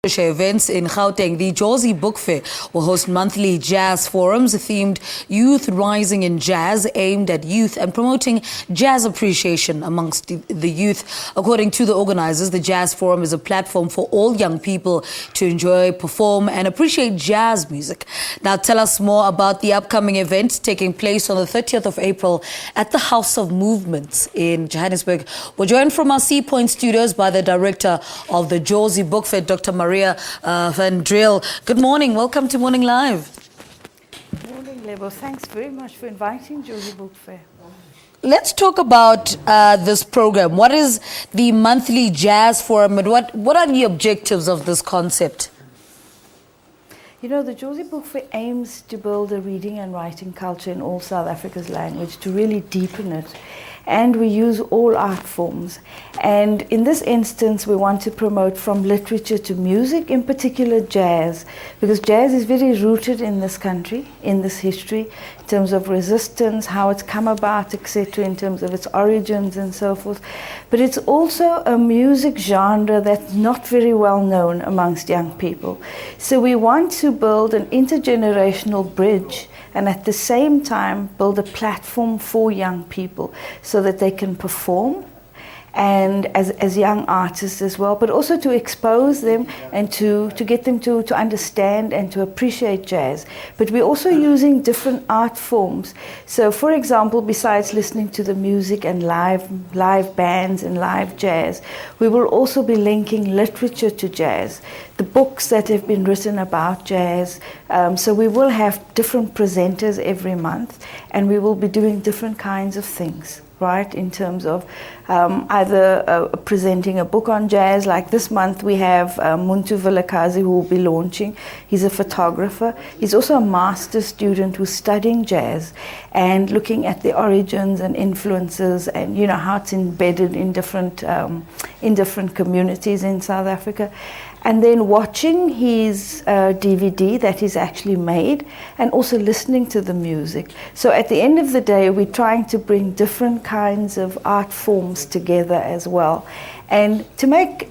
Events in Gauteng, the Jozi Book Fair will host monthly jazz forums themed Youth Rising in Jazz, aimed at youth and promoting jazz appreciation amongst the youth. According to the organizers, the Jazz Forum is a platform for all young people to enjoy, perform and appreciate jazz music. Now tell us more about the upcoming event taking place on the 30th of April at the House of Movements in Johannesburg. We're joined from our C Point studios by the director of the Jozi Book Fair, Dr. Maria Van Driel. Good morning. Welcome to Morning Live. Good morning, Lebo. Thanks very much for inviting Jozi Book Fair. Let's talk about this program. What is the monthly jazz forum and what are the objectives of this concept? You know, the Jozi Book Fair aims to build a reading and writing culture in all South Africa's language, to really deepen it. And we use all art forms. And in this instance, we want to promote from literature to music, in particular jazz, because jazz is very rooted in this country, in this history, in terms of resistance, how it's come about, etc., in terms of its origins and so forth. But it's also a music genre that's not very well known amongst young people. So we want to build an intergenerational bridge and at the same time build a platform for young people so that they can perform and as young artists as well, but also to expose them and to get them to understand and to appreciate jazz. But we're also using different art forms. So for example, besides listening to the music and live bands and live jazz, we will also be linking literature to jazz, the books that have been written about jazz. So we will have different presenters every month and we will be doing different kinds of things, right, in terms of either presenting a book on jazz. Like this month we have Muntu Vilakazi, who will be launching. He's a photographer. He's also a master's student who's studying jazz and looking at the origins and influences and, you know, how it's embedded in different communities in South Africa. And then watching his DVD that he's actually made and also listening to the music. So at the end of the day, we're trying to bring different kinds of art forms together as well. And to make,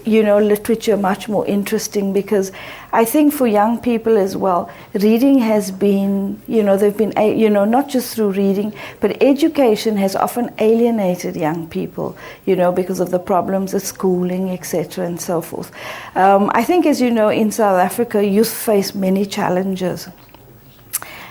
you know, literature much more interesting, because I think for young people as well, reading has been, you know, they've been, you know, not just through reading, but education has often alienated young people, you know, because of the problems of schooling, etc., and so forth. I think, as you know, in South Africa, youth face many challenges.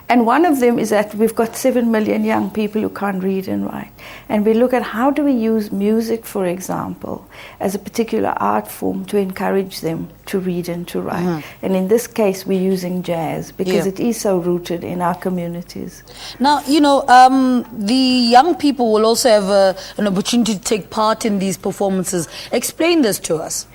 And one of them is that we've got 7 million young people who can't read and write. And we look at how do we use music, for example, as a particular art form to encourage them to read and to write. Mm-hmm. And in this case, we're using jazz because it is so rooted in our communities. Now, you know, the young people will also have an opportunity to take part in these performances. Explain this to us.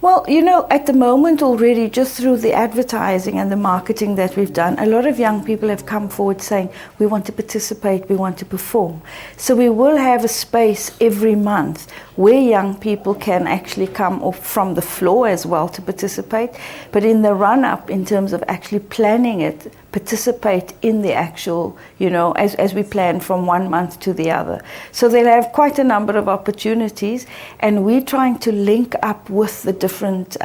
Well, you know, at the moment already, just through the advertising and the marketing that we've done, a lot of young people have come forward saying, we want to participate, we want to perform. So we will have a space every month where young people can actually come off from the floor as well to participate. But in the run-up, in terms of actually planning it, participate in the actual, you know, as we plan from one month to the other. So they'll have quite a number of opportunities, and we're trying to link up with the different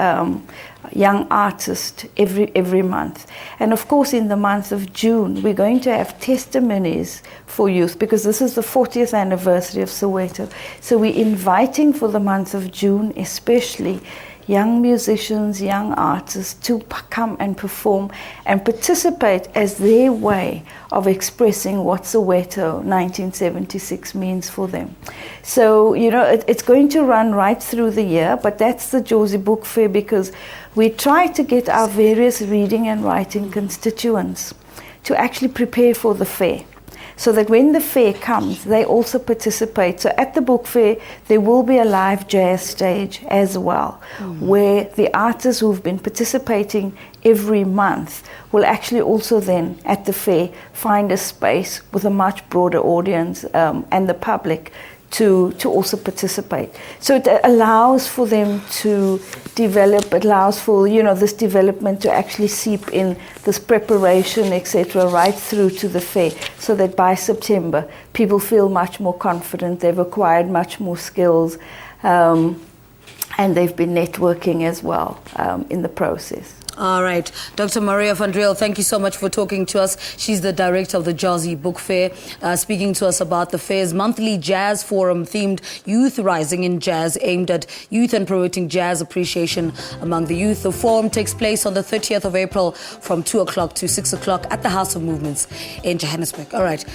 young artists every month. And of course, in the month of June, we're going to have testimonies for youth, because this is the 40th anniversary of Soweto. So we're inviting for the month of June, especially young musicians, young artists to come and perform and participate as their way of expressing what Soweto 1976 means for them. So, you know, it's going to run right through the year, but that's the Jozi Book Fair, because we try to get our various reading and writing constituents to actually prepare for the fair, so that when the fair comes, they also participate. So at the book fair, there will be a live jazz stage as well, where the artists who've been participating every month will actually also then, at the fair, find a space with a much broader audience and the public to also participate. So it allows for them to develop, it allows for, you know, this development to actually seep in, this preparation, etc., right through to the fair, so that by September people feel much more confident, they've acquired much more skills, and they've been networking as well in the process. All right. Dr. Maria van Driel, thank you so much for talking to us. She's the director of the Jozi Book Fair, speaking to us about the fair's monthly jazz forum themed Youth Rising in Jazz, aimed at youth and promoting jazz appreciation among the youth. The forum takes place on the 30th of April from 2 o'clock to 6 o'clock at the House of Movements in Johannesburg. All right.